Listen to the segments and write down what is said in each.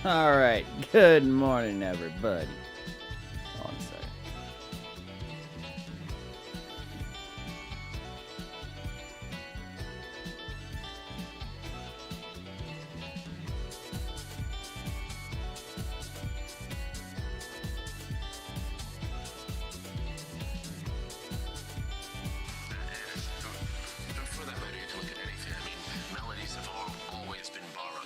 All right. Good morning, everybody. Hold on a second. For that matter, you can look at anything. I mean, melodies have always been borrowed.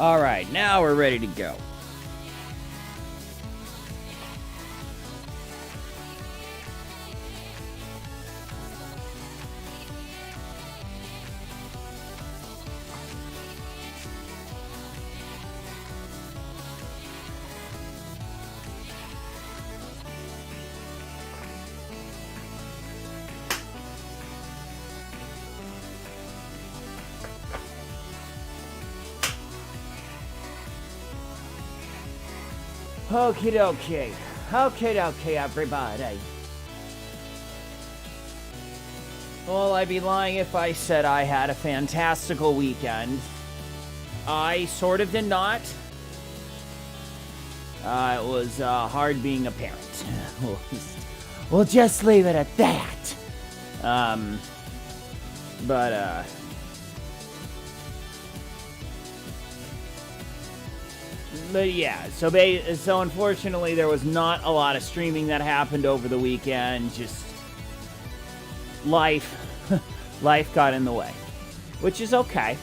All right, now we're ready to go. Okie dokie. Okie dokie, everybody. Well, I'd be lying if I said I had a fantastical weekend. I sort of did not. It was hard being a parent. We'll just leave it at that. But yeah, so unfortunately there was not a lot of streaming that happened over the weekend. Just life got in the way, which is okay.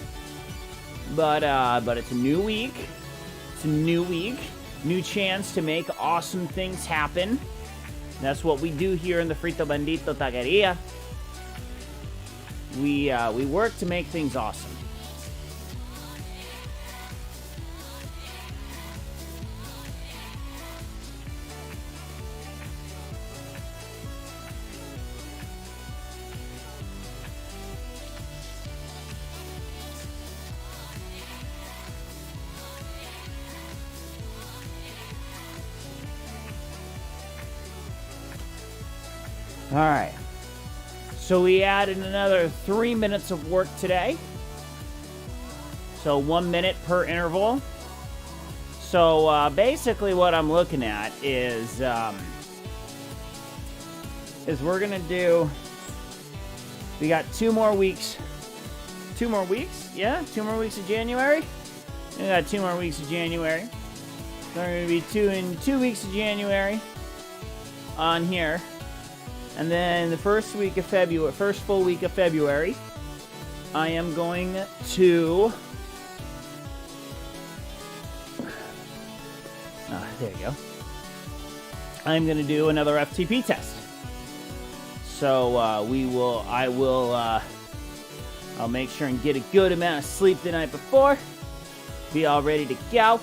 But it's a new week. It's a new week, new chance to make awesome things happen. That's what we do here in the Frito Bandito Taqueria. We work to make things awesome. All right, so we added another 3 minutes of work today. So 1 minute per interval. So basically what I'm looking at is we're gonna do, we got 2 more weeks. 2 more weeks? Yeah, 2 more weeks of January. We got 2 more weeks of January. So we're gonna be 2 weeks of January on here. And then the first week of February, first full week of February, I am going to... there you go. I'm going to do another FTP test. So I'll make sure and get a good amount of sleep the night before. Be all ready to go.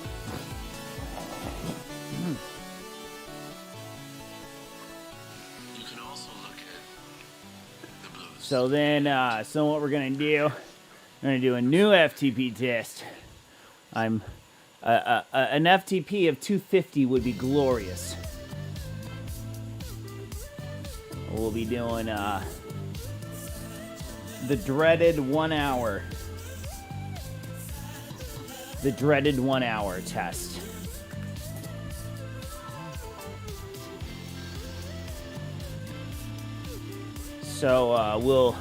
So then, so what we're gonna do, we're gonna do a new FTP test. An FTP of 250 would be glorious. We'll be doing the dreaded 1 hour. The dreaded 1 hour test. So we'll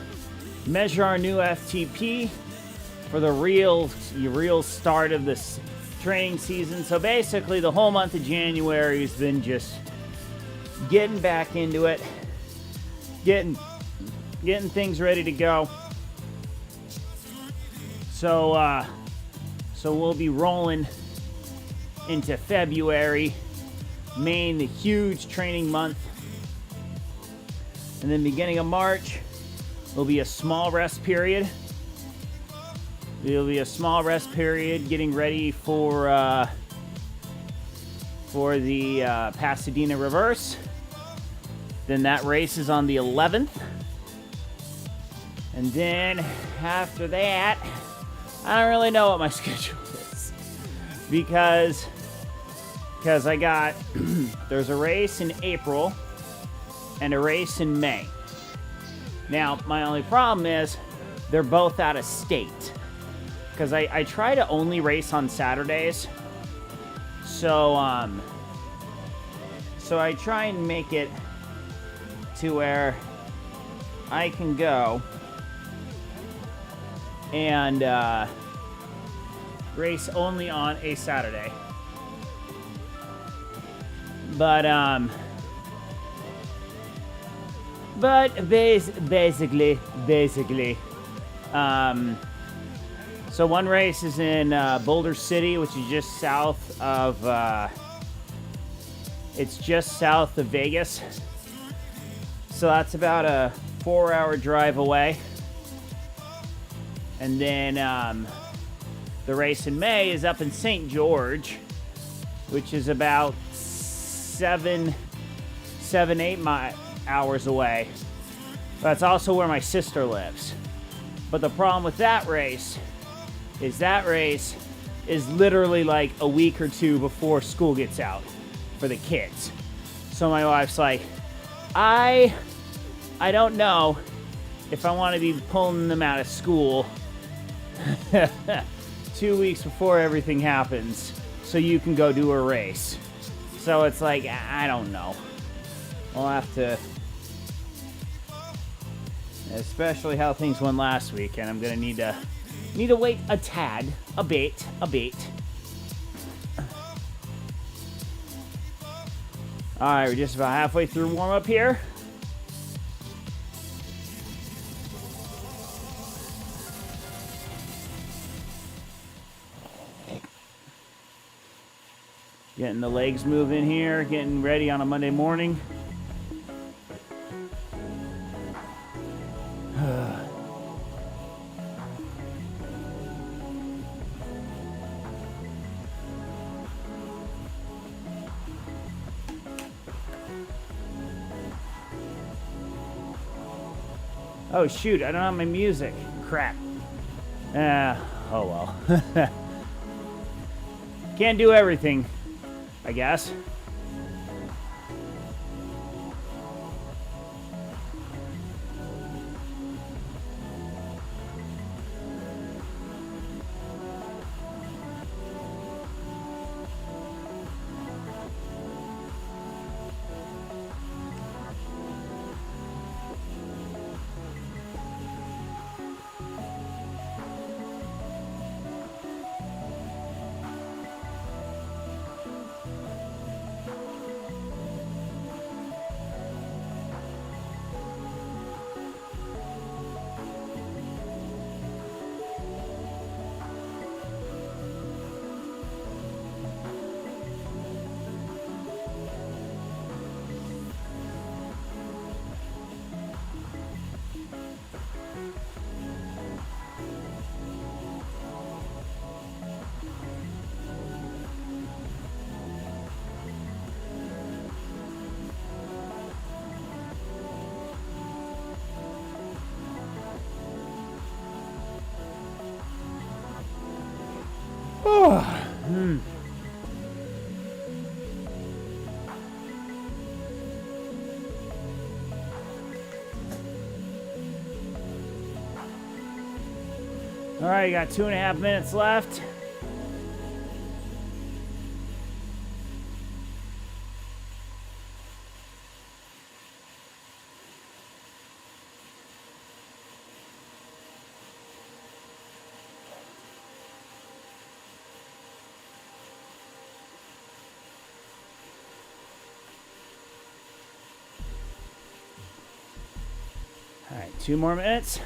measure our new FTP for the real start of this training season. So basically the whole month of January has been just getting back into it, getting things ready to go. So we'll be rolling into February, May, the huge training month. And then beginning of March, will be a small rest period. There'll be a small rest period getting ready for the Pasadena Reverse. Then that race is on the 11th. And then after that, I don't really know what my schedule is. Because I got, there's a race in April and a race in May. Now, my only problem is they're both out of state. Because I try to only race on Saturdays. So I try and make it to where I can go and race only on a Saturday. But basically, so one race is in Boulder City, which is just south of, it's just south of Vegas. So that's about a 4-hour drive away. And then the race in May is up in St. George, which is about 7-8 hours away. That's also where my sister lives. But the problem with that race is literally like a week or two before school gets out for the kids. So my wife's like, I don't know if I want to be pulling them out of school 2 weeks before everything happens so you can go do a race. So it's like, I don't know. I'll have to, especially how things went last week, and I'm gonna need to wait a tad, a bit. All right, we're just about halfway through warm up here. Getting the legs moving here, getting ready on a Monday morning. Oh shoot, I don't have my music. Crap. Oh well. Can't do everything, I guess. All right, you got 2.5 minutes left. All right, 2 more minutes.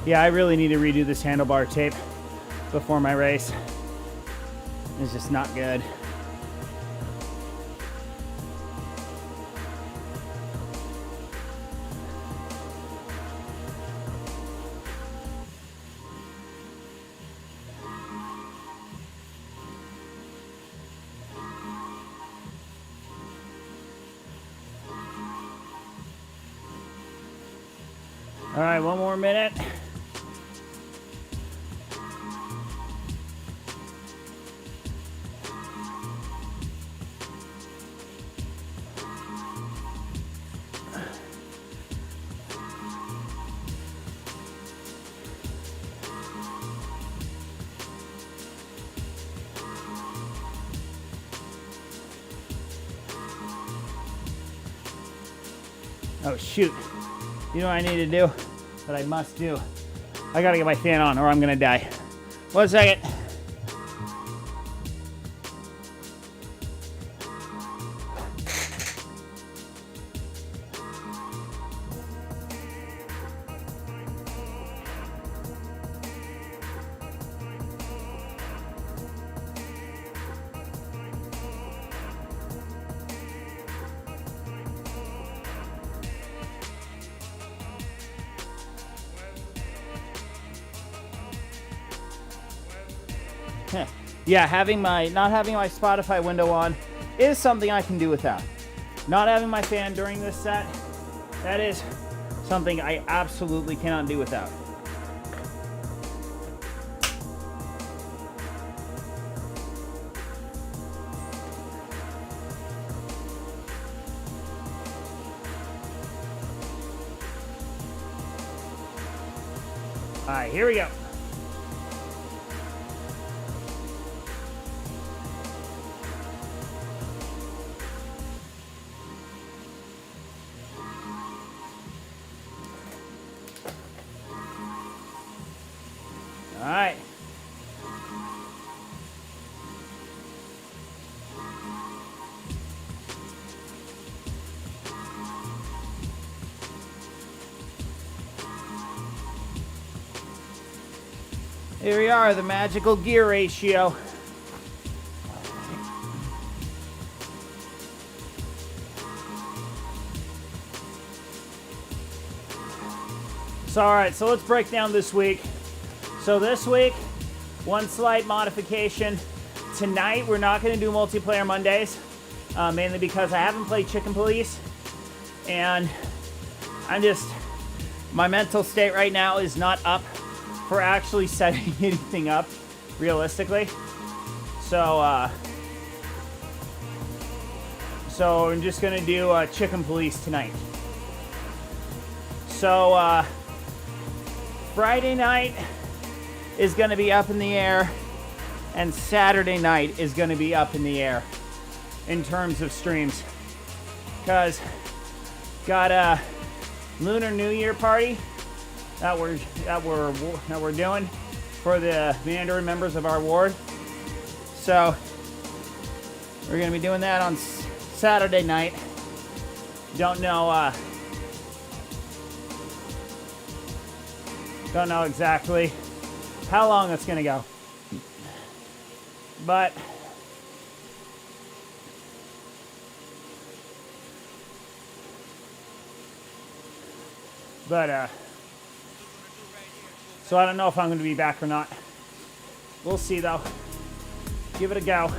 Yeah, I really need to redo this handlebar tape before my race. It's just not good. All right, one more minute. Oh shoot. You know what I need to do? That I must do. I gotta get my fan on or I'm gonna die. 1 second. Yeah, not having my Spotify window on is something I can do without. Not having my fan during this set, that is something I absolutely cannot do without. All right, here we go. All right. Here we are, the magical gear ratio. So, all right, so let's break down this week. So this week, one slight modification. Tonight, we're not going to do multiplayer Mondays, mainly because I haven't played Chicken Police, and my mental state right now is not up for actually setting anything up, realistically. So I'm just going to do Chicken Police tonight. So, Friday night is going to be up in the air, and Saturday night is going to be up in the air in terms of streams, because got a Lunar New Year party that we're doing for the Mandarin members of our ward. So we're going to be doing that on Saturday night. Don't know exactly how long it's going to go. But so I don't know if I'm going to be back or not. We'll see though. Give it a go.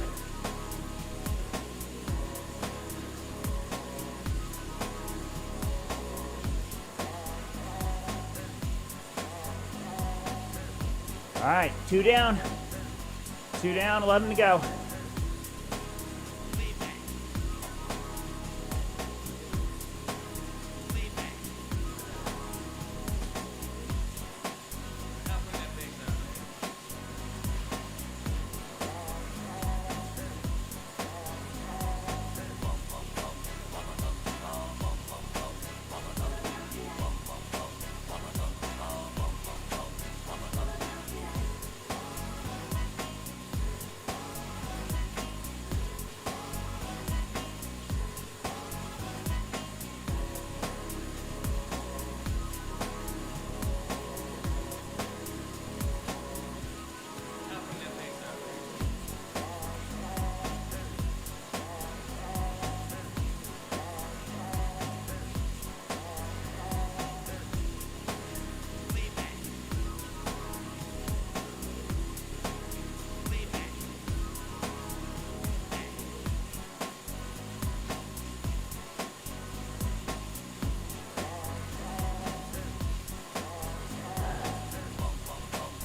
All right, 2 down, 11 to go.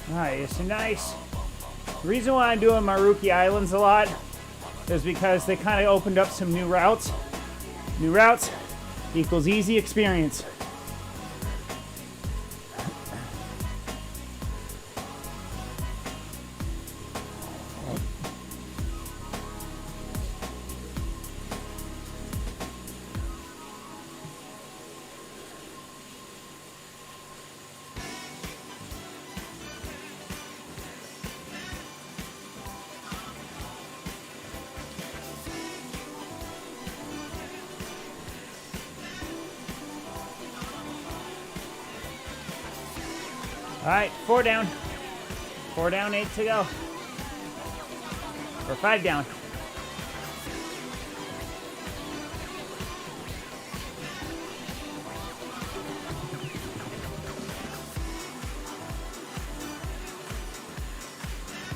Nice, nice. The reason why I'm doing Maruki Islands a lot is because they kind of opened up some new routes. New routes equals easy experience. All right, 4 down. 4 down, 8 to go. Or 5 down.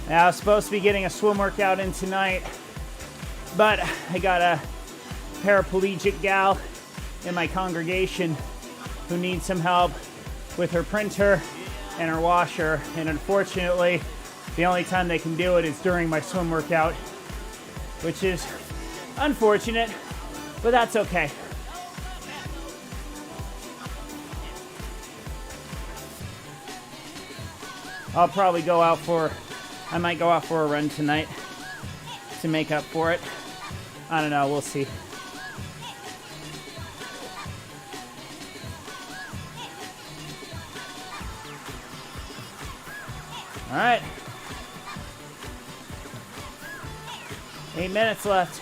Now, I was supposed to be getting a swim workout in tonight, but I got a paraplegic gal in my congregation who needs some help with her printer and her washer, and unfortunately the only time they can do it is during my swim workout, which is unfortunate, but that's okay. I'll probably I might go out for a run tonight to make up for it. I don't know, we'll see. All right. 8 minutes left.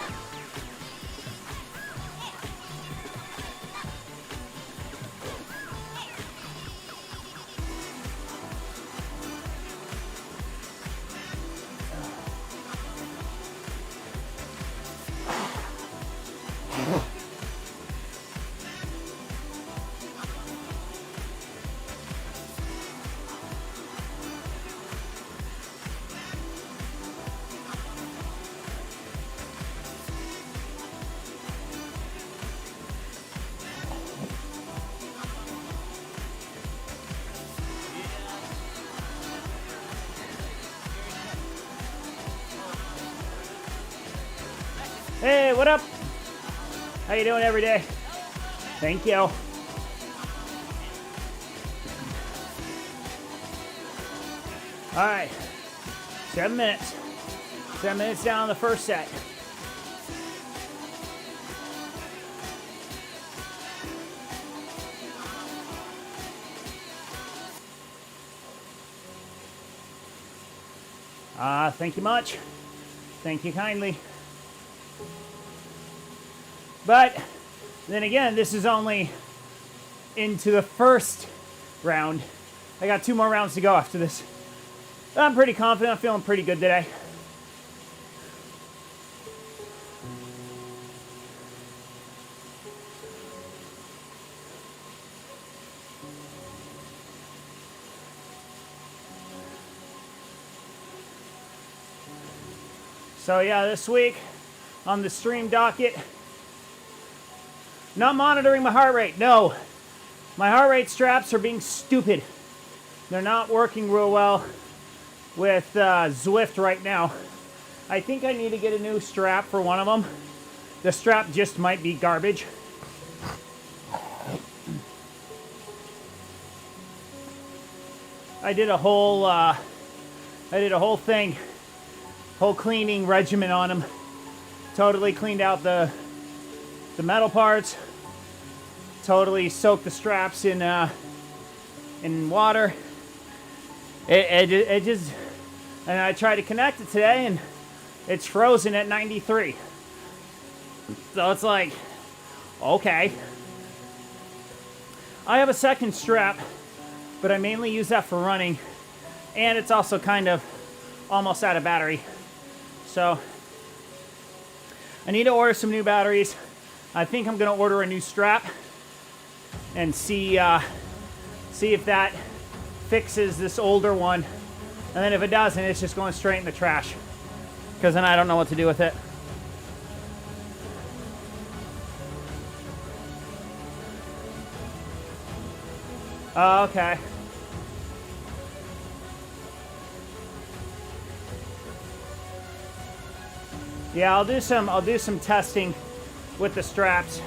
Hey, what up? How you doing every day? Thank you. All right, 7 minutes. 7 minutes down on the first set. Thank you much. Thank you kindly. But then again, this is only into the first round. I got 2 more rounds to go after this. I'm pretty confident. I'm feeling pretty good today. So yeah, this week on the stream docket, not monitoring my heart rate. No, my heart rate straps are being stupid. They're not working real well with Zwift right now. I think I need to get a new strap for one of them. The strap just might be garbage. I did a whole cleaning regimen on them. Totally cleaned out the metal parts. Totally soaked the straps in water. It just, and I tried to connect it today, and it's frozen at 93. So it's like, okay. I have a second strap, but I mainly use that for running, and it's also kind of almost out of battery. So I need to order some new batteries. I think I'm gonna order a new strap and see if that fixes this older one. And then if it doesn't, it's just going straight in the trash, because then I don't know what to do with it. Okay. Yeah, I'll do some testing with the straps.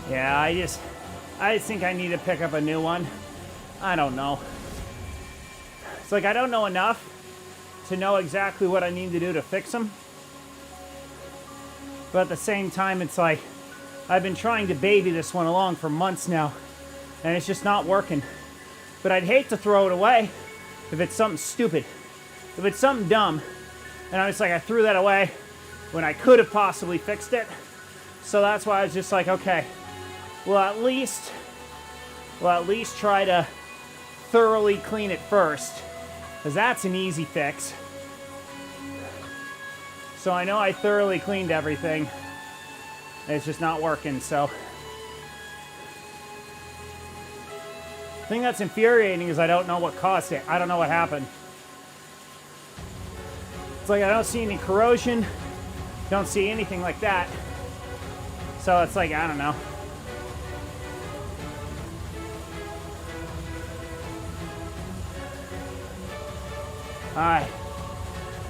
Yeah, I just think I need to pick up a new one. I don't know. It's like I don't know enough to know exactly what I need to do to fix them. But at the same time, it's like I've been trying to baby this one along for months now, and it's just not working. But I'd hate to throw it away if it's something stupid. If it's something dumb, and I was like, I threw that away when I could have possibly fixed it. So that's why I was just like, okay, we'll at least try to thoroughly clean it first, because that's an easy fix. So I know I thoroughly cleaned everything, and it's just not working, so. The thing that's infuriating is I don't know what caused it. I don't know what happened. It's like I don't see any corrosion, don't see anything like that. So it's like, I don't know. All right,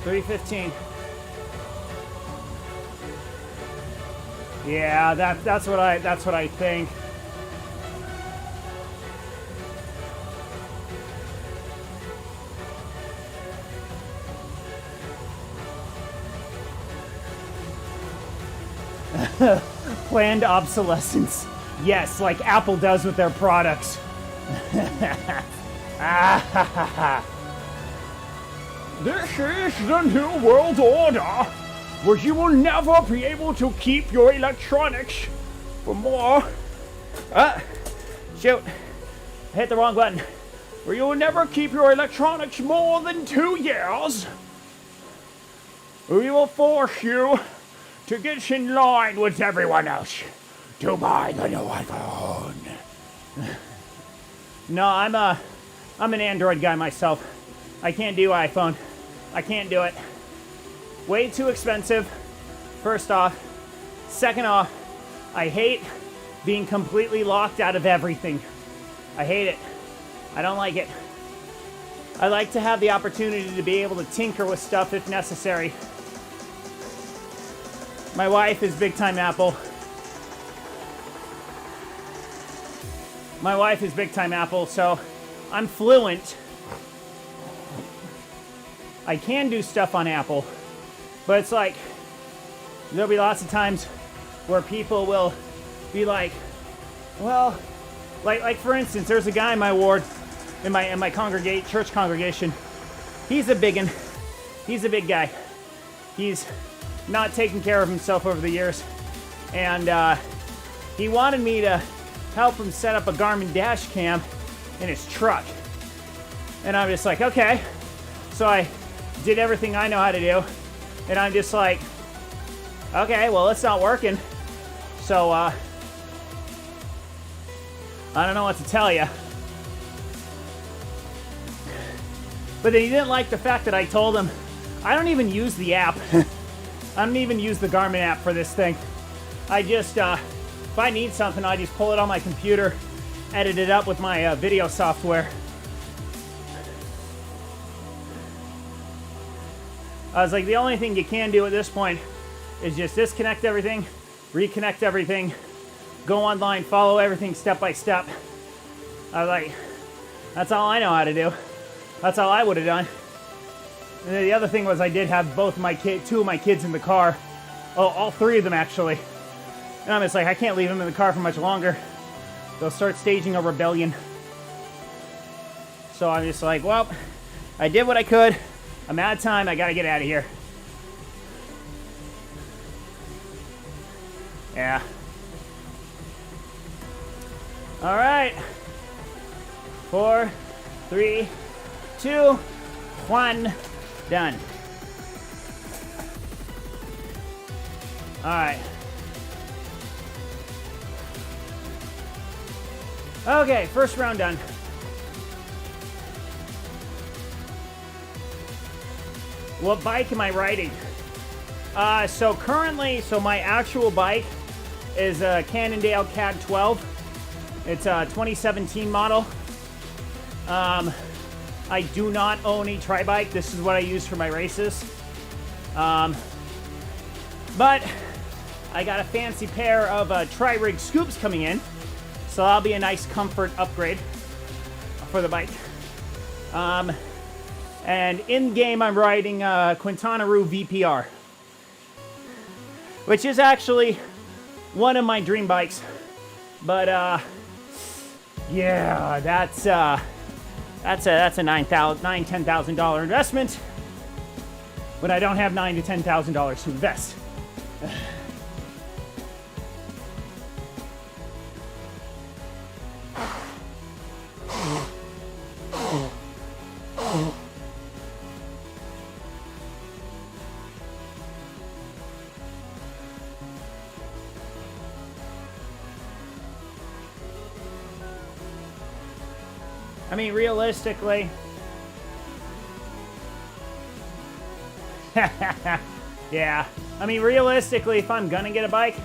3:15. Yeah, that's what I think. Planned obsolescence. Yes, like Apple does with their products. This is the New World Order, where you will never be able to keep your electronics for more. Shoot. I hit the wrong button. Where you will never keep your electronics more than 2 years. We will force you to get in line with everyone else to buy the new iPhone. No, I'm an Android guy myself. I can't do iPhone. I can't do it. Way too expensive, first off. Second off, I hate being completely locked out of everything. I hate it. I don't like it. I like to have the opportunity to be able to tinker with stuff if necessary. My wife is big time Apple. So I'm fluent. I can do stuff on Apple, but it's like, there'll be lots of times where people will be like, well, like for instance, there's a guy in my ward, in my church congregation. He's a big guy. He's not taken care of himself over the years, and he wanted me to help him set up a Garmin dash cam in his truck. And I'm just like, okay. So I did everything I know how to do, and I'm just like, okay, well, it's not working. So I don't know what to tell you. But then he didn't like the fact that I told him I don't even use the app. I don't even use the Garmin app for this thing. I just, if I need something, I just pull it on my computer, edit it up with my video software. I was like, the only thing you can do at this point is just disconnect everything, reconnect everything, go online, follow everything step by step. I was like, that's all I know how to do. That's all I would have done. And then the other thing was I did have two of my kids in the car. Oh, all three of them actually. And I'm just like, I can't leave them in the car for much longer. They'll start staging a rebellion. So I'm just like, well, I did what I could. I'm out of time. I gotta get out of here. Yeah. All right. 4, 3, 2, 1. Done. All right. Okay, first round done. What bike am I riding? So currently, my actual bike is a Cannondale CAD 12. It's a 2017 model. I do not own a tri-bike. This is what I use for my races. But I got a fancy pair of tri-rig scoops coming in. So that'll be a nice comfort upgrade for the bike. And in game, I'm riding Quintana Roo VPR, which is actually one of my dream bikes. But yeah, that's a $10,000 investment. But I don't have $9,000 to $10,000 to invest. I mean, realistically, yeah. I mean, realistically, if I'm gonna get a bike,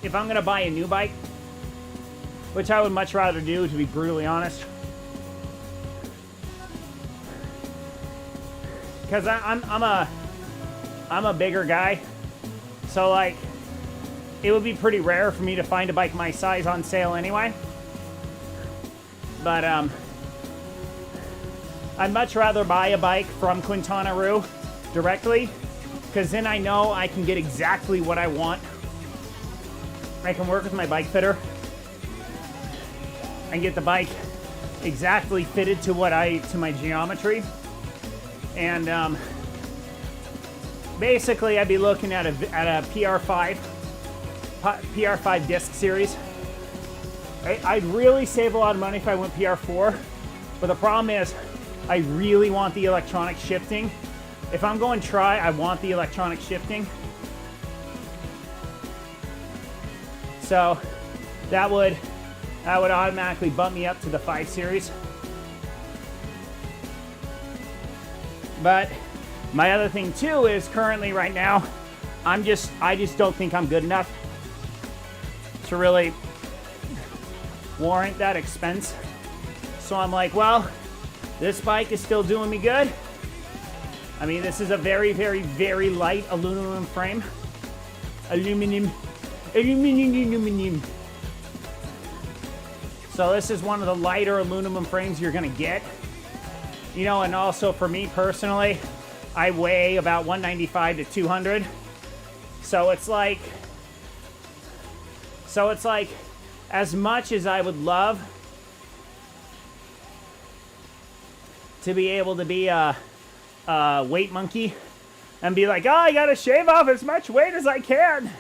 if I'm gonna buy a new bike, which I would much rather do, to be brutally honest, because I'm a bigger guy, so like, it would be pretty rare for me to find a bike my size on sale anyway. But I'd much rather buy a bike from Quintana Roo directly, because then I know I can get exactly what I want. I can work with my bike fitter and get the bike exactly fitted to my geometry. And basically, I'd be looking at a PR5 disc series. I'd really save a lot of money if I went PR4, but the problem is I really want the electronic shifting. If I'm going tri, I want the electronic shifting. So that would automatically bump me up to the 5 series. But my other thing too is currently right now, I just don't think I'm good enough to really warrant that expense. So I'm like, well, this bike is still doing me good. I mean, this is a very, very, very light aluminum frame. Aluminum. So this is one of the lighter aluminum frames you're gonna get. You know, and also for me personally, I weigh about 195 to 200. So it's like, as much as I would love to be able to be a weight monkey and be like, oh, I gotta shave off as much weight as I can.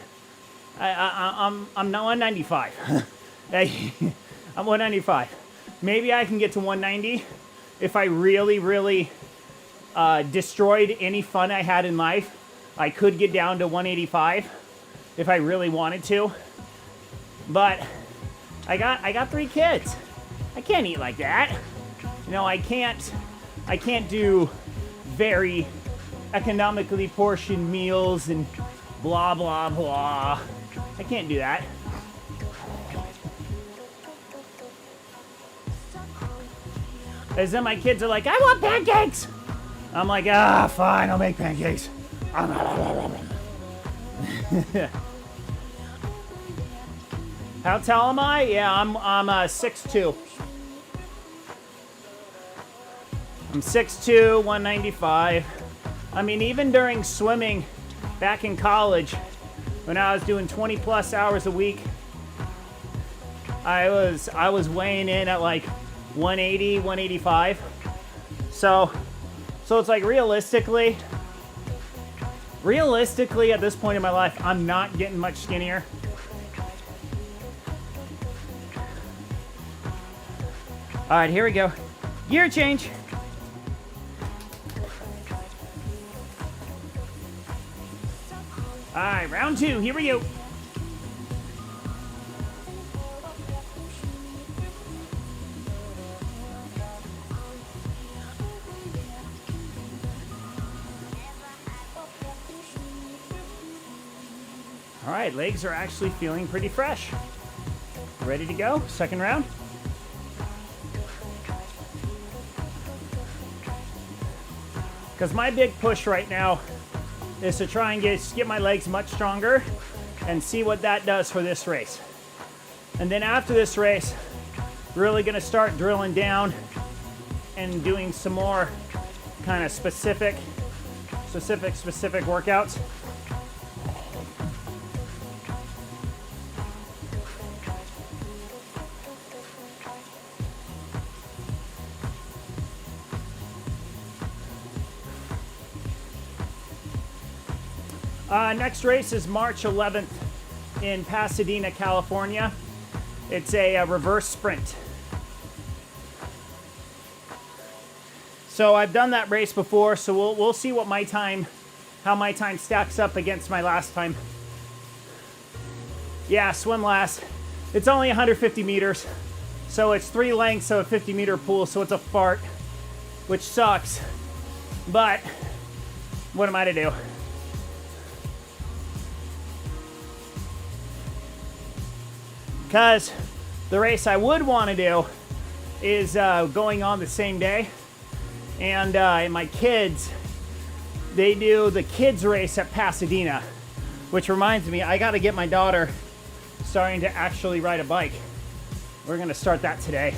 I'm not 195. I'm 195. Maybe I can get to 190 if I really, really destroyed any fun I had in life. I could get down to 185 if I really wanted to. But I got 3 kids. I can't eat like that. You know, I can't do very economically portioned meals and blah, blah, blah. I can't do that. As then my kids are like, I want pancakes. I'm like, fine, I'll make pancakes. How tall am I? Yeah, I'm 6'2". I'm 6'2", 195. I mean, even during swimming back in college, when I was doing 20 plus hours a week, I was weighing in at like 180, 185. So it's like realistically at this point in my life, I'm not getting much skinnier. All right, here we go. Gear change. All right, round 2, here we go. All right, legs are actually feeling pretty fresh. Ready to go? Second round. Because my big push right now is to try and get my legs much stronger and see what that does for this race. And then after this race, really gonna start drilling down and doing some more kind of specific workouts. Next race is March 11th in Pasadena, California. It's a reverse sprint. So I've done that race before, so we'll see what how my time stacks up against my last time. Yeah, swim last. It's only 150 meters, so it's 3 lengths of a 50-meter pool, so it's a fart, which sucks. But what am I to do? Because the race I would want to do is going on the same day. And my kids, they do the kids race at Pasadena, which reminds me, I got to get my daughter starting to actually ride a bike. We're going to start that today.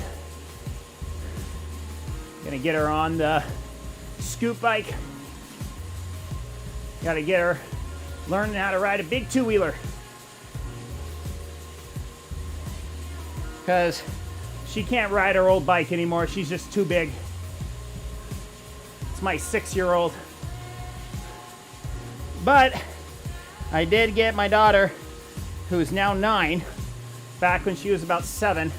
Going to get her on the scoot bike. Got to get her learning how to ride a big two-wheeler. Because she can't ride her old bike anymore. She's just too big. It's my 6-year-old. But I did get my daughter, who is now 9, back when she was about 7.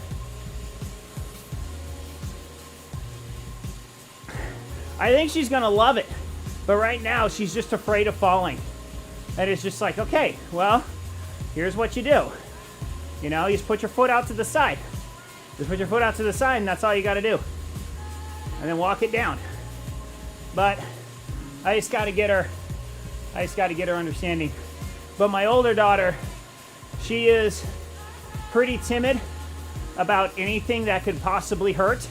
I think she's gonna love it. But right now, she's just afraid of falling. And it's just like, okay, well, here's what you do. You know, you just put your foot out to the side. Just put your foot out to the side, and that's all you got to do. And then walk it down. But I just got to get her understanding. But my older daughter, she is pretty timid about anything that could possibly hurt.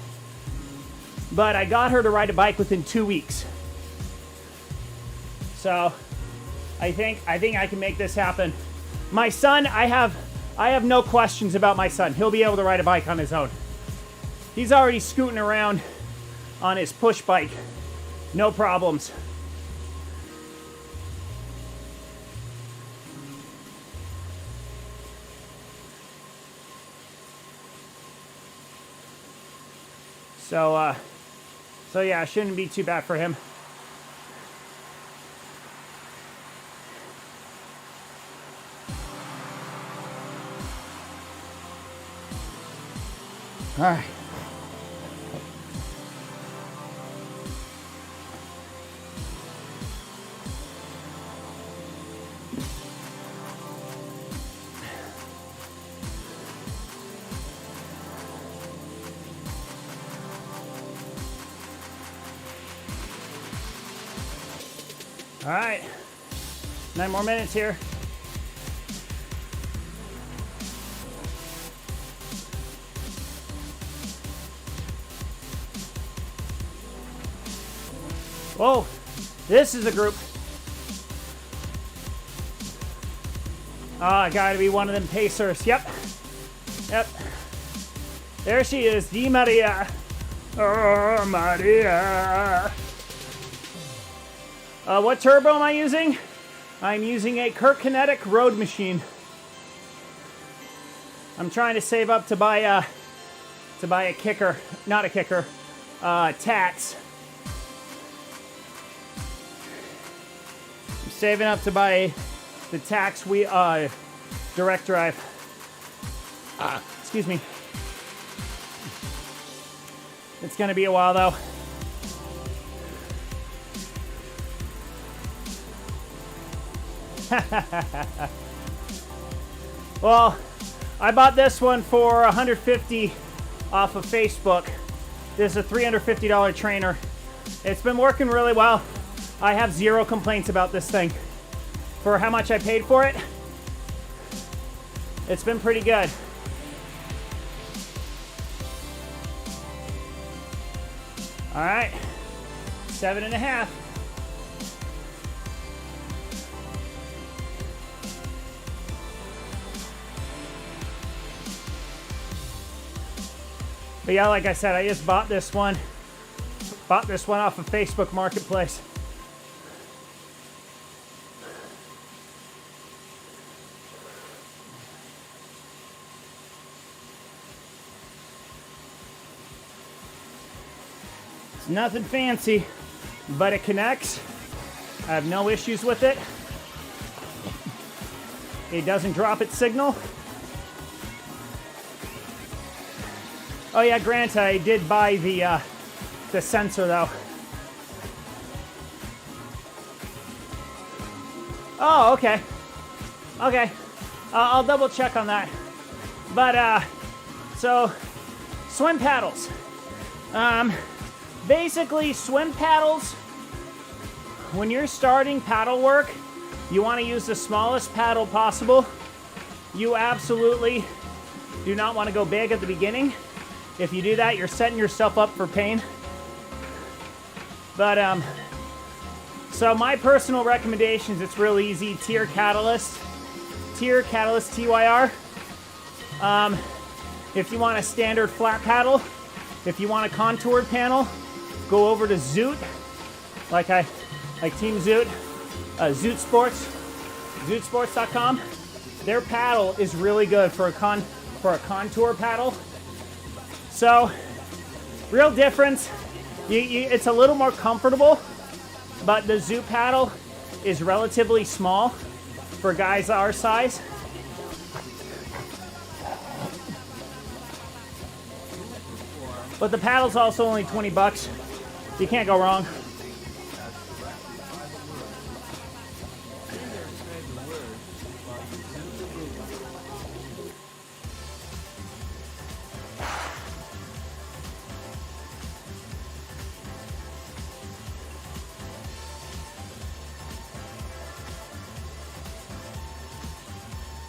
But I got her to ride a bike within 2 weeks. So I think I can make this happen. My son, I have no questions about my son. He'll be able to ride a bike on his own. He's already scooting around on his push bike. No problems. So yeah, it shouldn't be too bad for him. All right. All right. 9 more minutes here. Whoa, this is a group. Ah, gotta be one of them pacers. Yep. There she is, Di Maria. Oh, Maria. What turbo am I using? I'm using a Kinetic road machine. I'm trying to save up to buy a kicker, not a kicker, tax. I'm saving up to buy the tax direct drive. Excuse me. It's gonna be a while though. Well, I bought this one for $150 off of Facebook. This is a $350 trainer. It's been working really well. I have zero complaints about this thing. For how much I paid for it, It's been pretty good. All right, 7.5. But yeah, like I said, I just bought this one off of Facebook Marketplace. It's nothing fancy, but it connects. I have no issues with it. It doesn't drop its signal. Oh yeah, granted, I did buy the sensor though. Oh, okay. Okay, I'll double check on that. But so swim paddles. Basically, swim paddles. When you're starting paddle work, you want to use the smallest paddle possible. You absolutely do not want to go big at the beginning. If you do that, you're setting yourself up for pain. But so my personal recommendations, it's real easy. Tier Catalyst, TYR. If you want a standard flat paddle, if you want a contoured panel, go over to Zoot, like Team Zoot, Zoot Sports, zootsports.com. Their paddle is really good for a contour paddle. So, real difference. It's a little more comfortable, but the Zoot paddle is relatively small for guys our size. But the paddle's also only 20 bucks. You can't go wrong.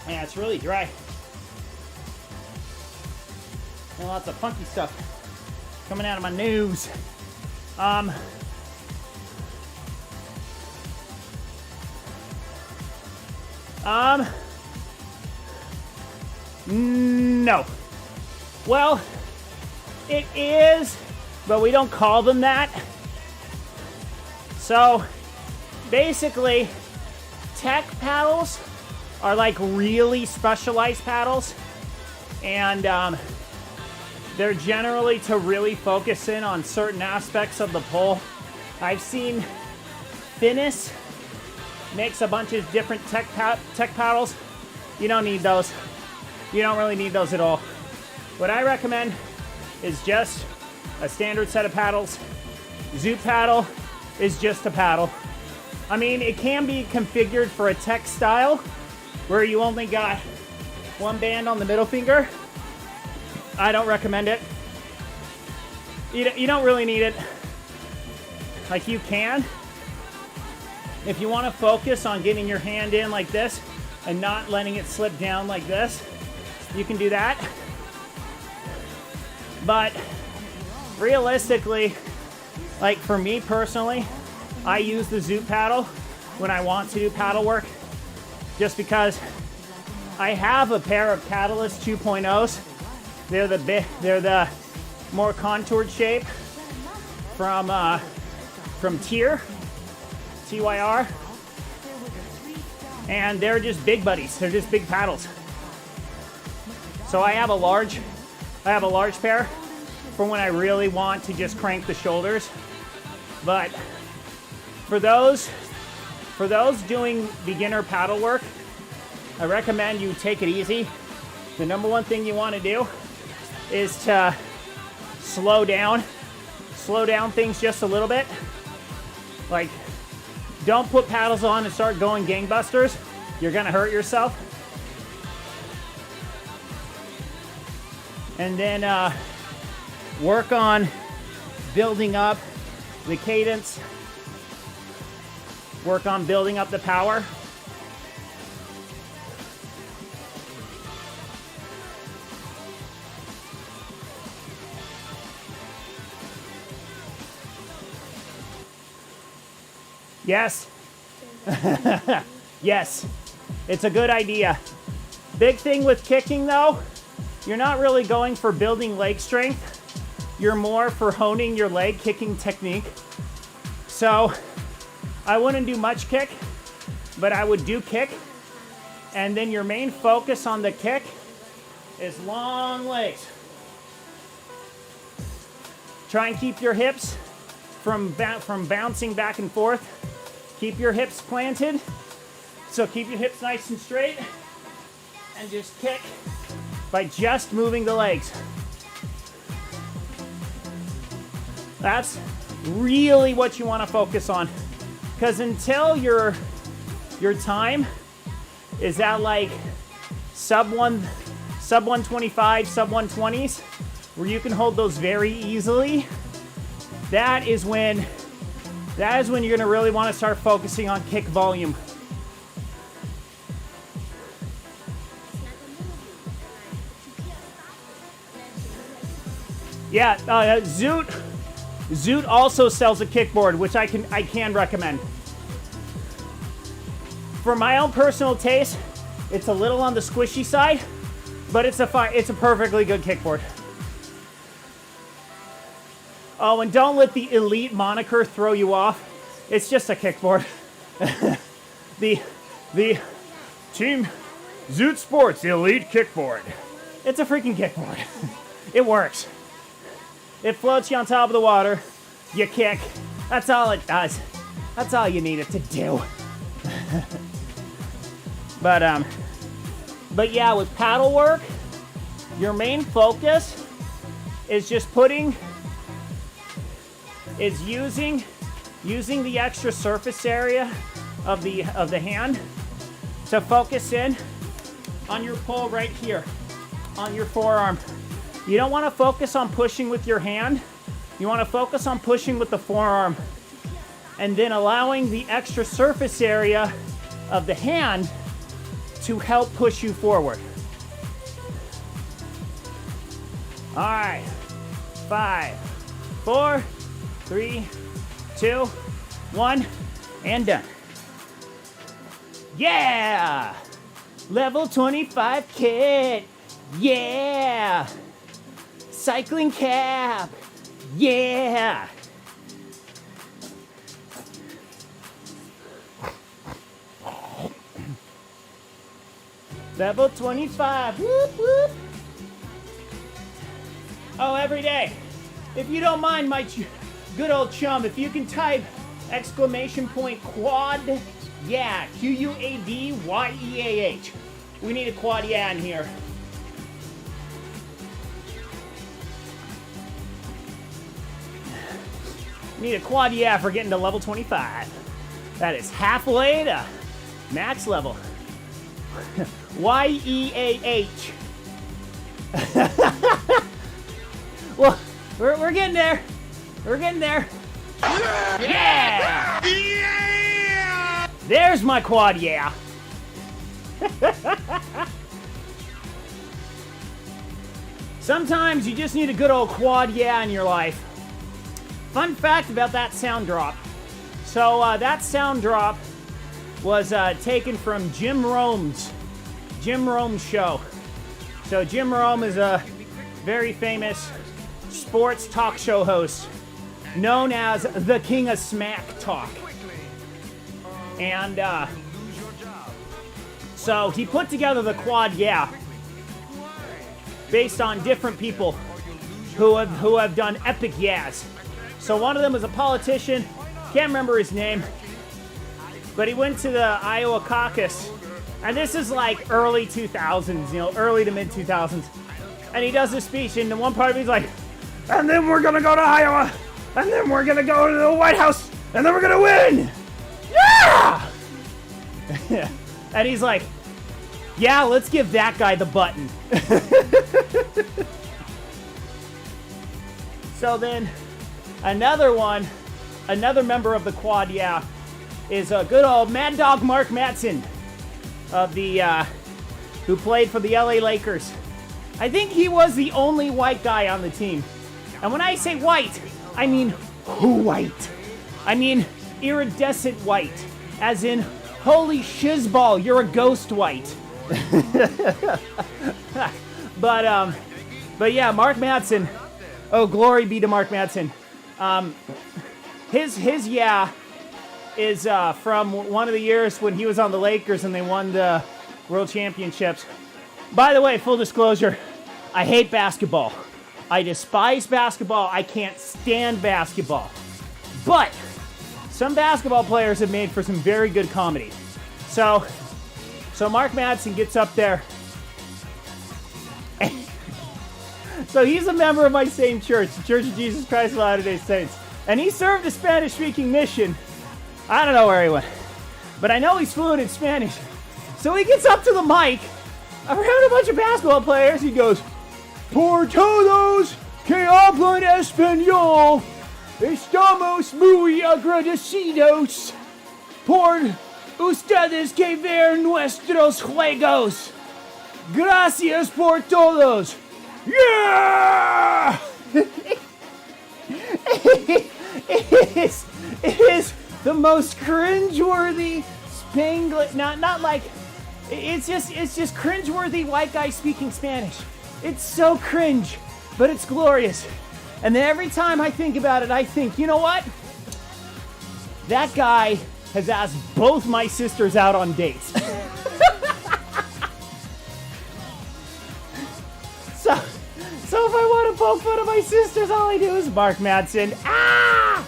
Yeah, it's really dry. And lots of funky stuff coming out of my nose. No. Well, it is, but we don't call them that. So, basically, tech paddles are like really specialized paddles, and they're generally to really focus in on certain aspects of the pole. I've seen Finis makes a bunch of different tech paddles. You don't need those. You don't really need those at all. What I recommend is just a standard set of paddles. Zoot paddle is just a paddle. I mean, it can be configured for a tech style where you only got one band on the middle finger. I don't recommend it. You don't really need it. Like, you can. If you want to focus on getting your hand in like this and not letting it slip down like this, you can do that. But realistically, like for me personally, I use the Zoot paddle when I want to do paddle work, just because I have a pair of Catalyst 2.0s. They're the more contoured shape from TYR, and they're just big buddies. They're just big paddles. So I have a large pair for when I really want to just crank the shoulders. But for those doing beginner paddle work, I recommend you take it easy. The number one thing you want to do is to slow down things just a little bit. Like, don't put paddles on and start going gangbusters. You're gonna hurt yourself. And then work on building up the cadence. Work on building up the power. Yes. Yes. It's a good idea. Big thing with kicking, though, you're not really going for building leg strength. You're more for honing your leg kicking technique. So I wouldn't do much kick, but I would do kick. And then your main focus on the kick is long legs. Try and keep your hips from bouncing back and forth. Keep your hips planted. So keep your hips nice and straight. And just kick by just moving the legs. That's really what you want to focus on. Because until your time is at like sub 125, sub 120s, where you can hold those very easily, that is when you're going to really want to start focusing on kick volume. Yeah, Zoot also sells a kickboard, which I can recommend. For my own personal taste, it's a little on the squishy side, but it's a perfectly good kickboard. Oh, and don't let the elite moniker throw you off. It's just a kickboard. the Team Zoot Sports Elite Kickboard. It's a freaking kickboard. It works. It floats you on top of the water. You kick. That's all it does. That's all you need it to do. But yeah, with paddle work, your main focus is just using the extra surface area of the hand to focus in on your pull right here, on your forearm. You don't want to focus on pushing with your hand. You want to focus on pushing with the forearm and then allowing the extra surface area of the hand to help push you forward. All right, 5, 4, 3, 2, 1, and done. Yeah! Level 25 kit. Yeah! Cycling cap. Yeah! Level 25. Whoop, whoop. Oh, every day. If you don't mind, my good old chum, if you can type !quad, yeah, QUADYEAH. We need a quad yeah in here. Need a quad yeah for getting to level 25. That is halfway to max level. YEAH. Well, we're getting there. We're getting there. Yeah! Yeah! There's my quad yeah. Sometimes you just need a good old quad yeah in your life. Fun fact about that sound drop. So that sound drop was taken from Jim Rome's show. So Jim Rome is a very famous sports talk show host known as the King of Smack Talk. And so he put together the quad yeah based on different people who have done epic yeahs. So one of them was a politician, can't remember his name, but he went to the Iowa caucus, and this is like early 2000s, early to mid 2000s, and he does this speech, and in one part of it he's like, and then we're gonna go to Iowa, and then we're gonna go to the White House, and then we're gonna win! Yeah! And he's like, yeah, let's give that guy the button. So then, another member of the quad yeah is a good old Mad Dog Mark Mattson of the who played for the LA Lakers. I think he was the only white guy on the team. And when I say white, I mean white. I mean iridescent white, as in, holy shizball, you're a ghost white. But yeah, Mark Madsen. Oh, glory be to Mark Madsen. His yeah is from one of the years when he was on the Lakers and they won the World Championships. By the way, full disclosure, I hate basketball. I despise basketball. I can't stand basketball. But some basketball players have made for some very good comedy. So Mark Madsen gets up there. So he's a member of my same church, the Church of Jesus Christ of Latter-day Saints. And he served a Spanish-speaking mission. I don't know where he went. But I know he's fluent in Spanish. So he gets up to the mic around a bunch of basketball players. He goes, "Por todos que hablan español, estamos muy agradecidos por ustedes que ver nuestros juegos. Gracias por todos. Yeah!" It is the most cringeworthy Spanglish, not like, it's just cringeworthy white guy speaking Spanish. It's so cringe, but it's glorious. And then every time I think about it, I think, you know what? That guy has asked both my sisters out on dates. So if I want to poke fun of my sisters, all I do is Mark Madsen. Ah!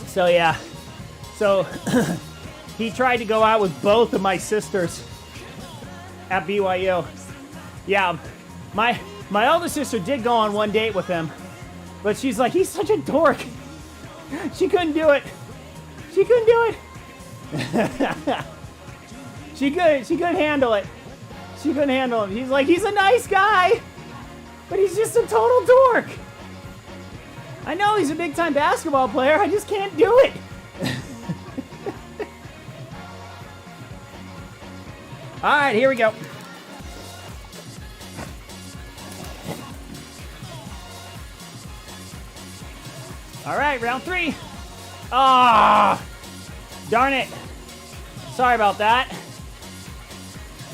So yeah, he tried to go out with both of my sisters at BYU. Yeah, my oldest sister did go on one date with him, but she's like, he's such a dork. She couldn't do it. She couldn't do it. She couldn't handle it. She couldn't handle him. He's like, he's a nice guy, but he's just a total dork. I know he's a big-time basketball player. I just can't do it. All right, here we go. All right, round 3. Ah, darn it. Sorry about that.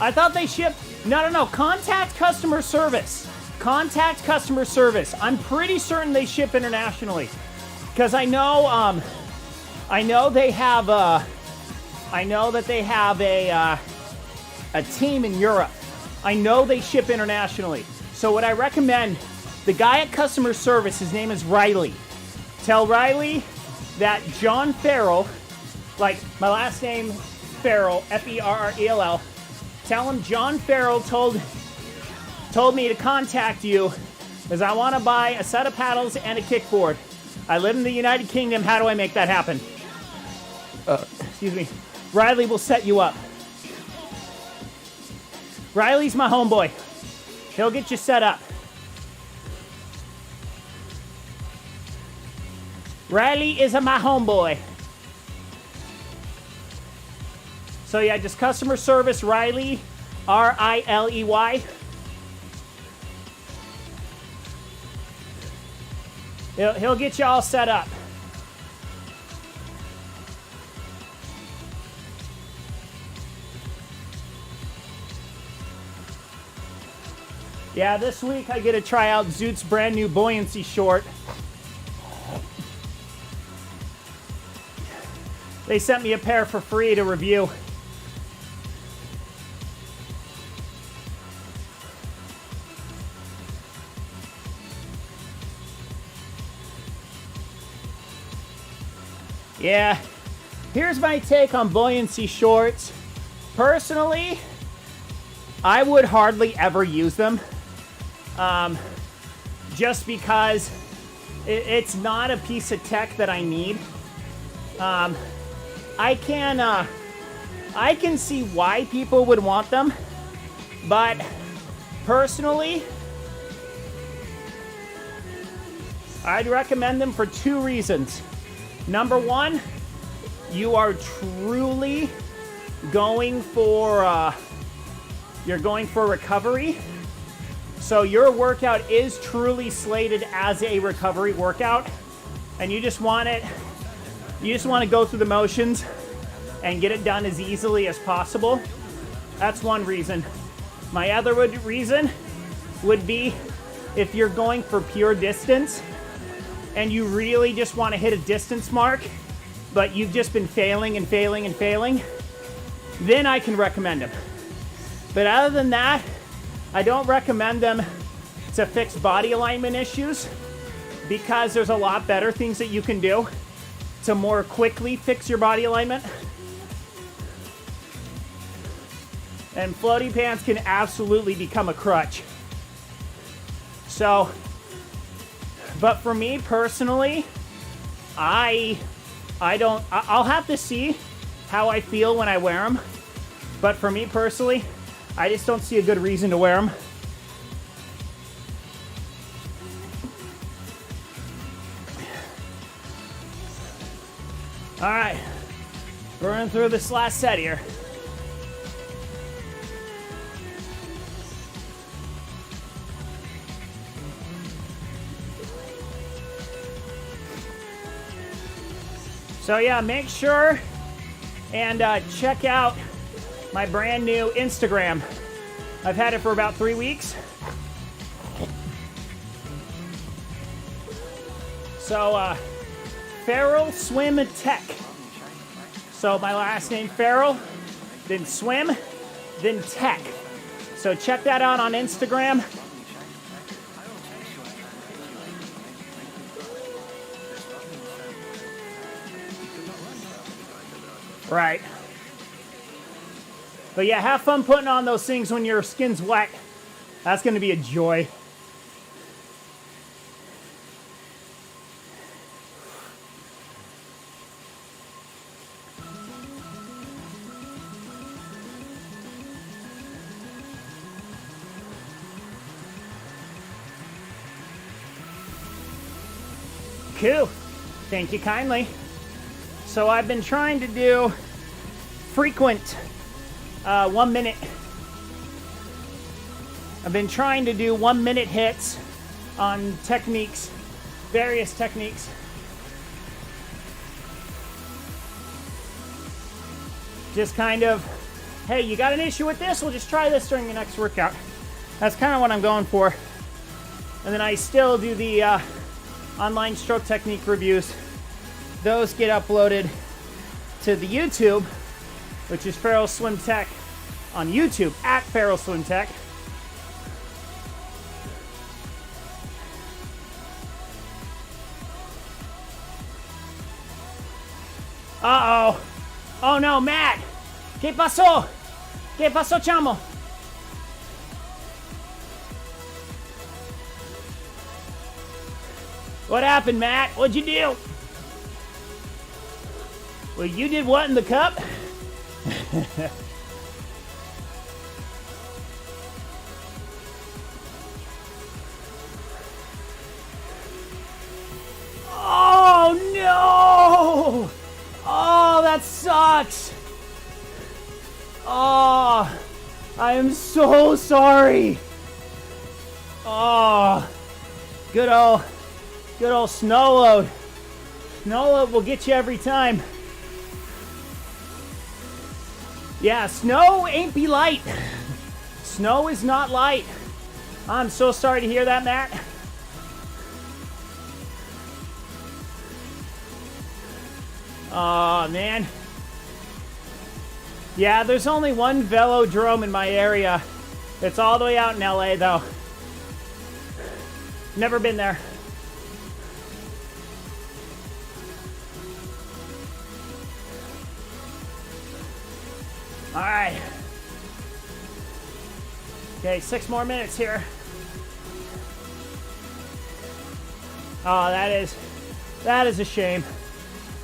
I thought they shipped. No. Contact customer service. Contact customer service. I'm pretty certain they ship internationally, because I know they have I know that they have a team in Europe. I know they ship internationally. So what I recommend, the guy at customer service, his name is Riley. Tell Riley that John Farrell, like my last name Farrell, Ferrell. Tell him John Farrell told me to contact you because I want to buy a set of paddles and a kickboard. I live in the United Kingdom. How do I make that happen? Excuse me. Riley will set you up. Riley's my homeboy. He'll get you set up. Riley is my homeboy. So yeah, just customer service, Riley, Riley. He'll get you all set up. Yeah, this week I get to try out Zoot's brand new buoyancy short. They sent me a pair for free to review. Yeah, here's my take on buoyancy shorts. Personally, I would hardly ever use them. Just because it's not a piece of tech that I need. I can see why people would want them, but personally, I'd recommend them for 2 reasons. Number 1, you are truly going for you're going for recovery. So your workout is truly slated as a recovery workout, and you just want to go through the motions and get it done as easily as possible. That's one reason. My other reason would be if you're going for pure distance and you really just want to hit a distance mark, but you've just been failing and failing and failing, then I can recommend them. But other than that, I don't recommend them to fix body alignment issues, because there's a lot better things that you can do to more quickly fix your body alignment. And floaty pants can absolutely become a crutch. So, but for me personally, I'll have to see how I feel when I wear them. But for me personally, I just don't see a good reason to wear them. All right, burning through this last set here. So yeah, make sure and check out my brand new Instagram. I've had it for about 3 weeks. So, Feral Swim Tech. So my last name Feral, then Swim, then Tech. So check that out on Instagram. Right. But yeah, have fun putting on those things when your skin's wet. That's going to be a joy. Cool. Thank you kindly. So I've been trying to do frequent 1 minute. I've been trying to do 1 minute hits on techniques, various techniques. Just kind of, hey, you got an issue with this? We'll just try this during the next workout. That's kind of what I'm going for. And then I still do the online stroke technique reviews. Those get uploaded to the YouTube, which is Feral Swim Tech on YouTube, at Feral Swim Tech. Uh-oh. Oh no, Matt. ¿Qué pasó? ¿Qué pasó, chamo? What happened, Matt? What'd you do? Well, you did what in the cup? Oh, no! Oh, that sucks! Oh, I am so sorry! Oh, good old snow load. Snow load will get you every time. Yeah, snow ain't be light. Snow is not light. I'm so sorry to hear that, Matt. Oh, man. Yeah, there's only one velodrome in my area. It's all the way out in LA, though. Never been there. All right. Okay, 6 more minutes here. Oh, that is a shame.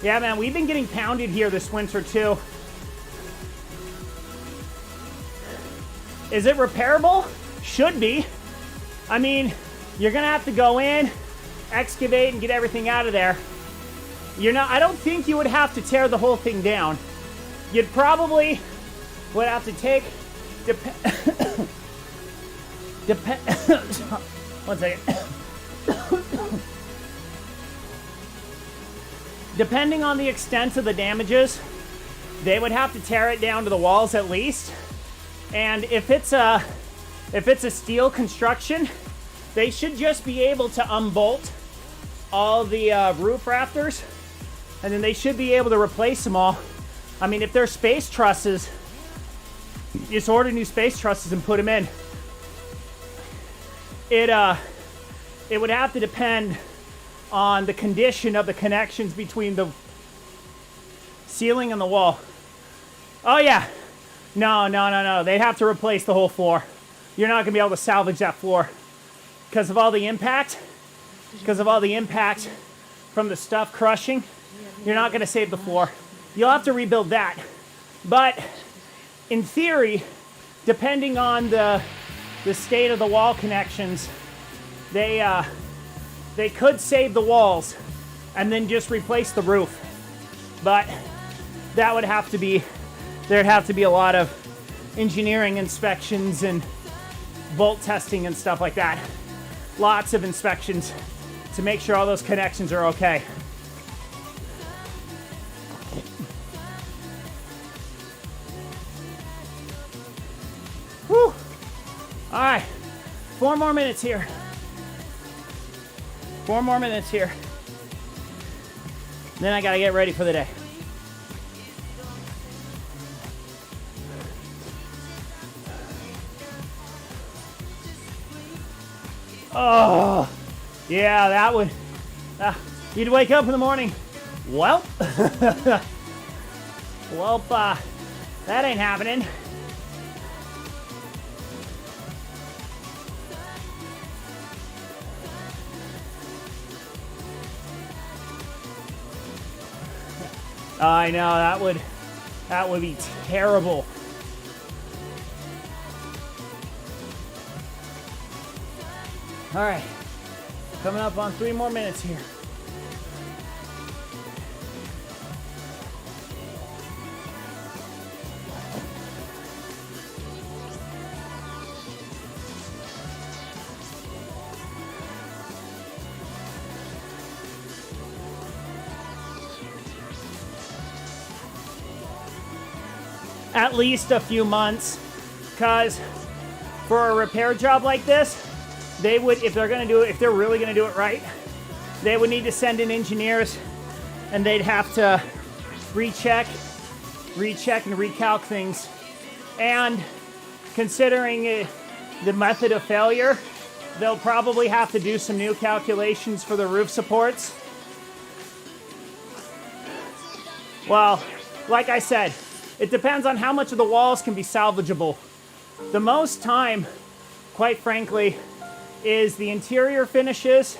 Yeah, man, we've been getting pounded here this winter too. Is it repairable? Should be. I mean, you're gonna have to go in, excavate, and get everything out of there. I don't think you would have to tear the whole thing down. You'd probably would have to take, One second. Depending on the extent of the damages, they would have to tear it down to the walls at least. And if it's a steel construction, they should just be able to unbolt all the roof rafters, and then they should be able to replace them all. I mean, if they're space trusses, just order new space trusses and put them in. It would have to depend on the condition of the connections between the ceiling and the wall. Oh yeah, no. They'd have to replace the whole floor. You're not gonna be able to salvage that floor because of all the impact. Because of all the impact from the stuff crushing, you're not gonna save the floor. You'll have to rebuild that. But in theory, depending on the state of the wall connections, they could save the walls and then just replace the roof. But that would have to be, there'd have to be a lot of engineering inspections and bolt testing and stuff like that. Lots of inspections to make sure all those connections are okay. Whew. All right, 4 more minutes here. 4 more minutes here. Then I gotta get ready for the day. Oh, yeah, that would, you'd wake up in the morning, well, that ain't happening. I know, that would be terrible. All right, coming up on 3 more minutes here. At least a few months, because for a repair job like this, they would, if they're gonna do it, if they're really gonna do it right, they would need to send in engineers, and they'd have to recheck and recalc things. And considering the method of failure, they'll probably have to do some new calculations for the roof supports. Well, like I said, it depends on how much of the walls can be salvageable. The most time, quite frankly, is the interior finishes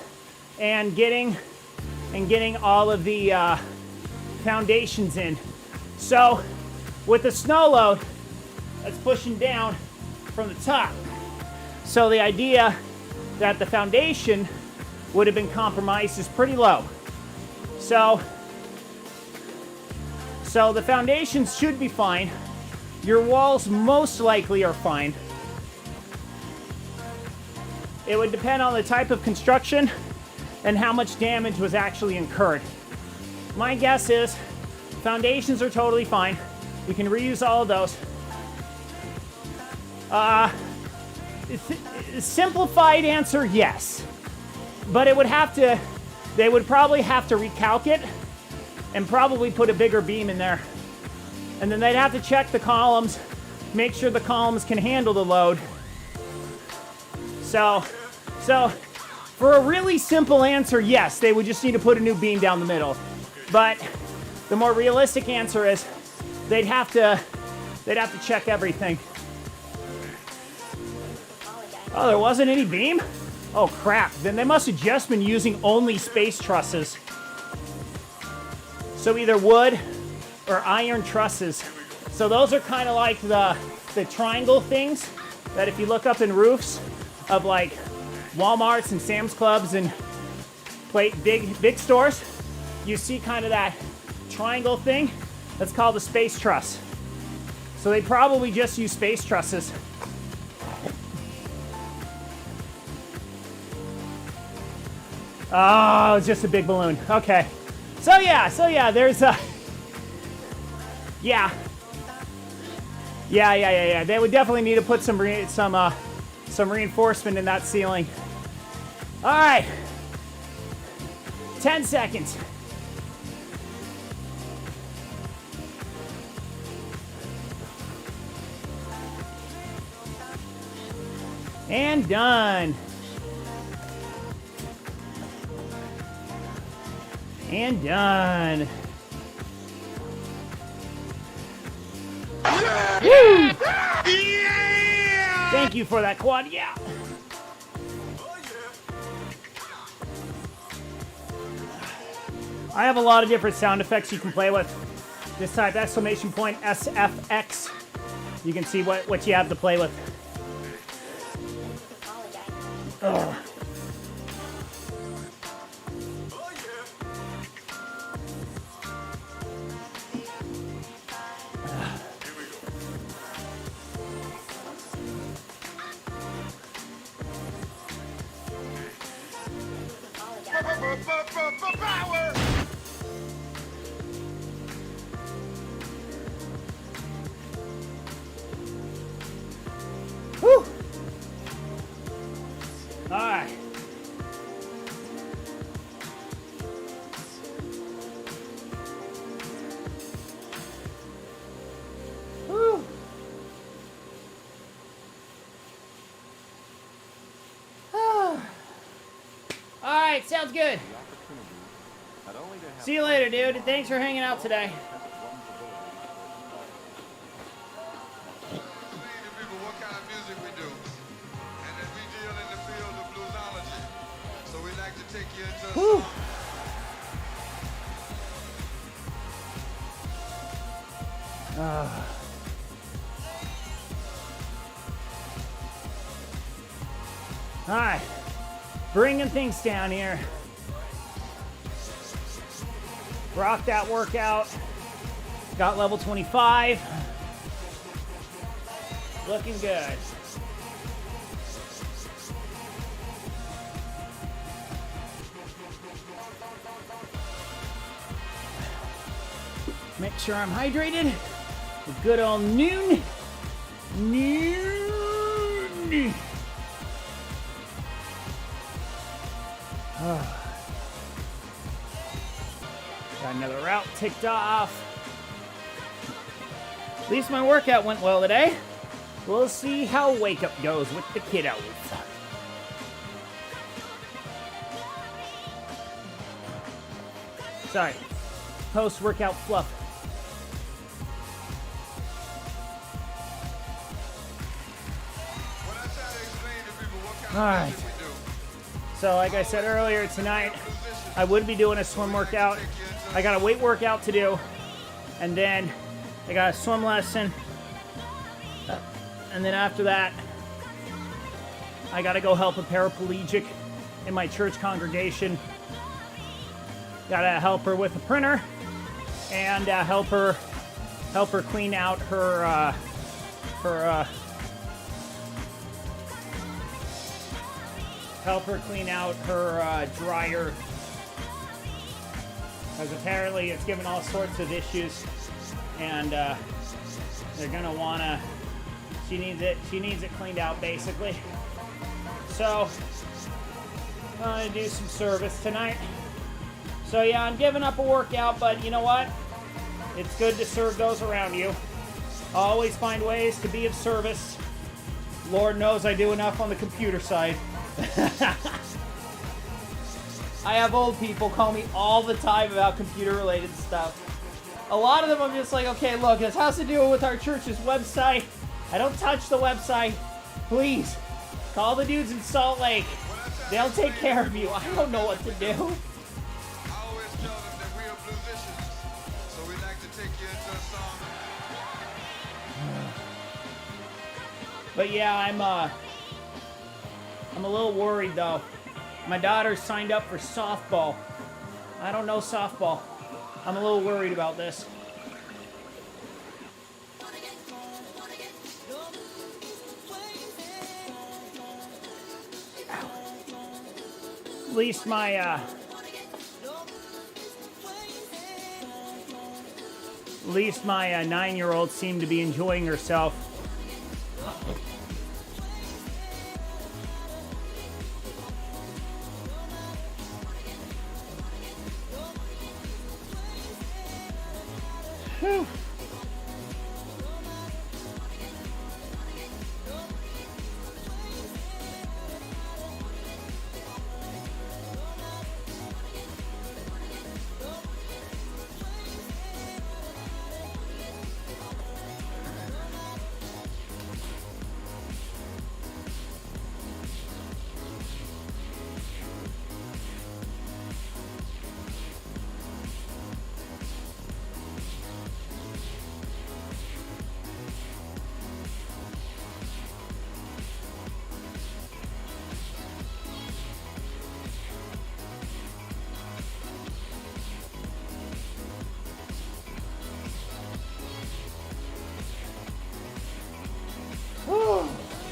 and getting all of the foundations in. So with the snow load that's pushing down from the top, so the idea that the foundation would have been compromised is pretty low. So the foundations should be fine. Your walls most likely are fine. It would depend on the type of construction and how much damage was actually incurred. My guess is foundations are totally fine. We can reuse all of those. Simplified answer, yes. But it would have to, they would probably have to recalc it and probably put a bigger beam in there. And then they'd have to check the columns, make sure the columns can handle the load. So for a really simple answer, yes, they would just need to put a new beam down the middle. But the more realistic answer is they'd have to check everything. Oh, there wasn't any beam? Oh crap, then they must have just been using only space trusses. So either wood or iron trusses. So those are kind of like the triangle things that if you look up in roofs of like Walmarts and Sam's Clubs and big stores, you see kind of that triangle thing. That's called a space truss. So they probably just use space trusses. Oh, it's just a big balloon. Okay. So yeah, there's a... Yeah. They would definitely need to put some reinforcement in that ceiling. All right. 10 seconds. And done. And done. Woo! Thank you for that quad, yeah. I have a lot of different sound effects you can play with. Just type exclamation point SFX. You can see what you have to play with. Ugh. Power! Whew. All right. Whew. All right, sounds good. See you later, dude. Thanks for hanging out today. People what kind of music we do. And then we deal in the field of bluesology. So we like to take you into a Whew. All right, bringing things down here. Rock that workout. Got level 25. Looking good. Make sure I'm hydrated. A good old noon. Noon. Got another route ticked off. At least my workout went well today. We'll see how wake up goes with the kiddos. Sorry. Post-workout fluff. When I try to explain to people what kind All of right. music we do. So like I said earlier, tonight I would be doing a swim workout. I got a weight workout to do, and then I got a swim lesson, and then after that I got to go help a paraplegic in my church congregation. Got to help her with a printer and help her clean out her dryer, because apparently it's given all sorts of issues, and they're gonna wanna. She needs it cleaned out basically. So I'm gonna do some service tonight. So yeah, I'm giving up a workout, but you know what? It's good to serve those around you. Always find ways to be of service. Lord knows I do enough on the computer side. I have old people call me all the time about computer-related stuff. A lot of them I'm just like, okay, look, this has to do with our church's website. I don't touch the website. Please, call the dudes in Salt Lake. They'll take care of you. I don't know what to do. I always tell them that we are musicians, so we like to take you into a song. But yeah, I'm a little worried though. My daughter signed up for softball. I don't know softball. I'm a little worried about this. At least my 9-year-old seemed to be enjoying herself. Whew.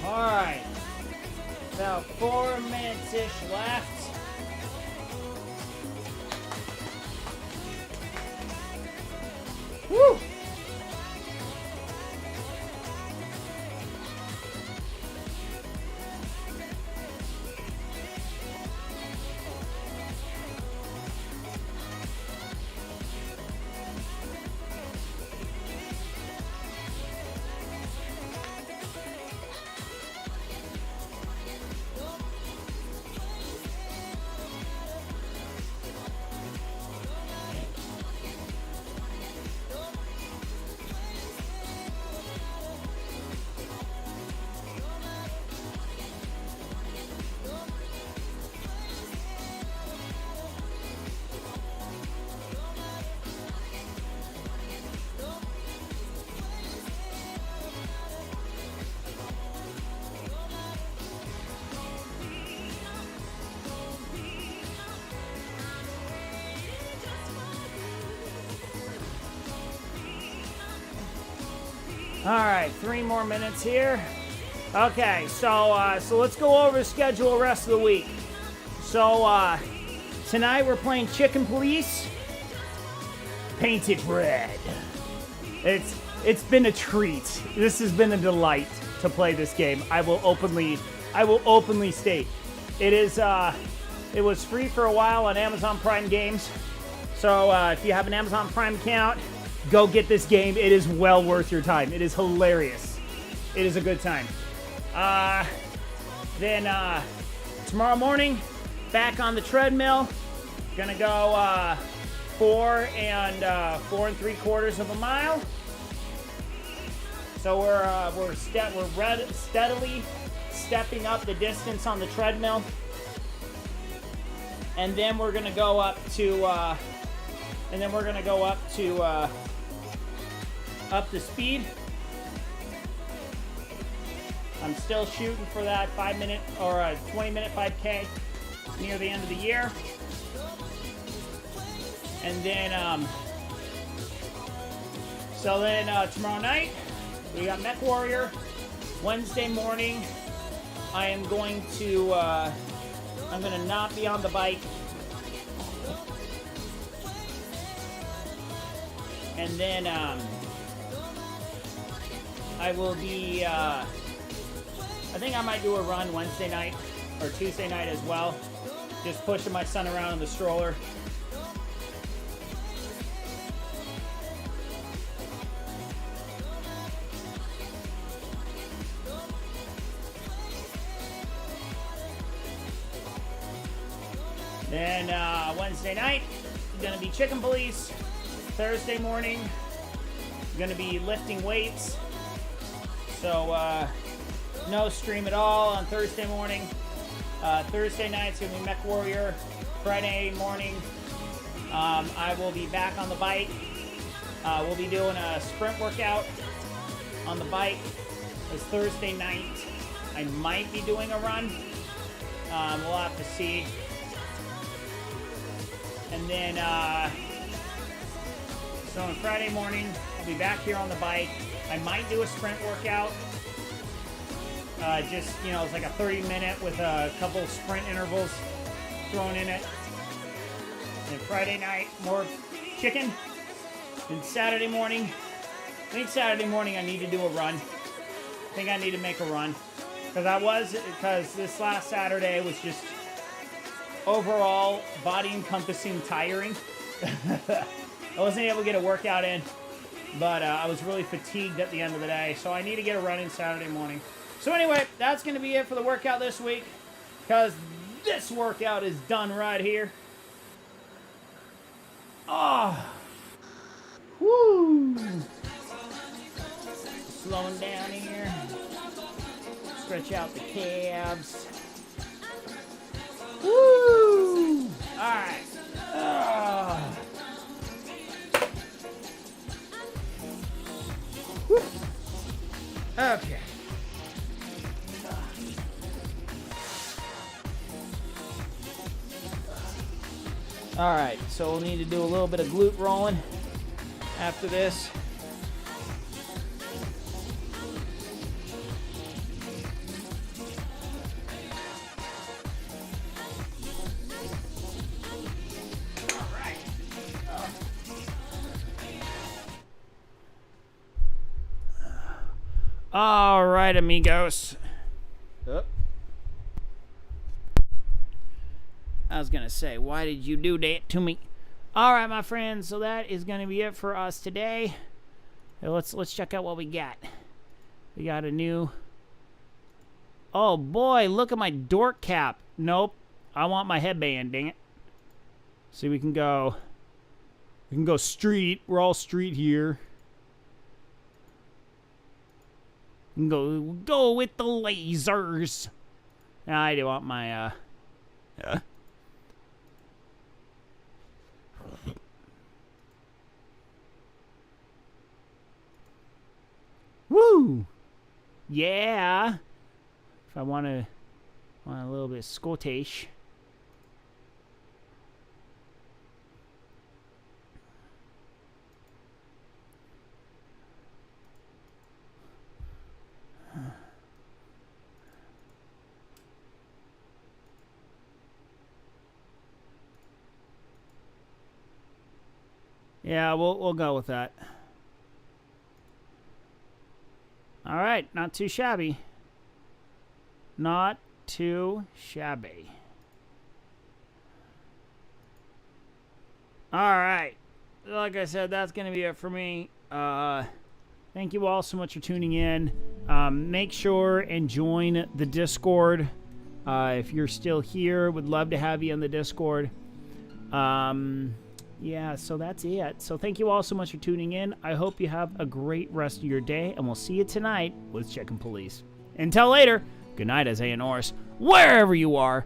Alright, about 4 minutes-ish left. Woo! All right, 3 more minutes here. Okay, so let's go over the schedule the rest of the week. So tonight we're playing Chicken Police, Painted Red. It's been a treat. This has been a delight to play this game. I will openly state it was free for a while on Amazon Prime Games. So if you have an Amazon Prime account, go get this game. It is well worth your time. It is hilarious. It is a good time. Then tomorrow morning, back on the treadmill. Gonna go 4 3/4 of a mile. So we're steadily stepping up the distance on the treadmill, and then we're gonna go up to up the speed. I'm still shooting for that 5-minute or a 20-minute 5K near the end of the year. And then, tomorrow night, we got Mech Warrior. Wednesday morning, I am going to, I'm going to not be on the bike. And then, I will be, I think I might do a run Wednesday night or Tuesday night as well. Just pushing my son around in the stroller. Then Wednesday night, gonna be Chicken Police. Thursday morning, gonna be lifting weights. So no stream at all on Thursday morning. Thursday night's gonna be Mech Warrior. Friday morning, I will be back on the bike. We'll be doing a sprint workout on the bike. It's Thursday night. I might be doing a run. We'll have to see. And then, so on Friday morning, I'll be back here on the bike. I might do a sprint workout. Just, it's like a 30-minute with a couple sprint intervals. thrown in it. And Friday night, more chicken. And Saturday morning, I think Saturday morning I need to do a run. I think I need to make a run. Because this last Saturday was just overall body encompassing tiring. I wasn't able to get a workout in, but I was really fatigued at the end of the day. So I need to get a run in Saturday morning. So anyway, that's going to be it for the workout this week. Because this workout is done right here. Oh. Woo. Slowing down here. Stretch out the calves. Woo! Alright. Okay. Alright, so we'll need to do a little bit of glute rolling after this. All right, amigos. Oh. I was going to say, why did you do that to me? All right, my friends, so that is going to be it for us today. Let's check out what we got. We got a new... Oh, boy, look at my dork cap. Nope. I want my headband, dang it. See, we can go street. We're all street here. Go with the lasers. I do want my Woo! Yeah. If I want a little bit of Scottish. Yeah, we'll go with that. All right, not too shabby. Not too shabby. All right. Like I said, that's going to be it for me. Thank you all so much for tuning in. Make sure and join the Discord. If you're still here, would love to have you on the Discord. Yeah, so that's it. So thank you all so much for tuning in. I hope you have a great rest of your day, and we'll see you tonight with Chicken Police. Until later, good night, Isaiah Norris, wherever you are.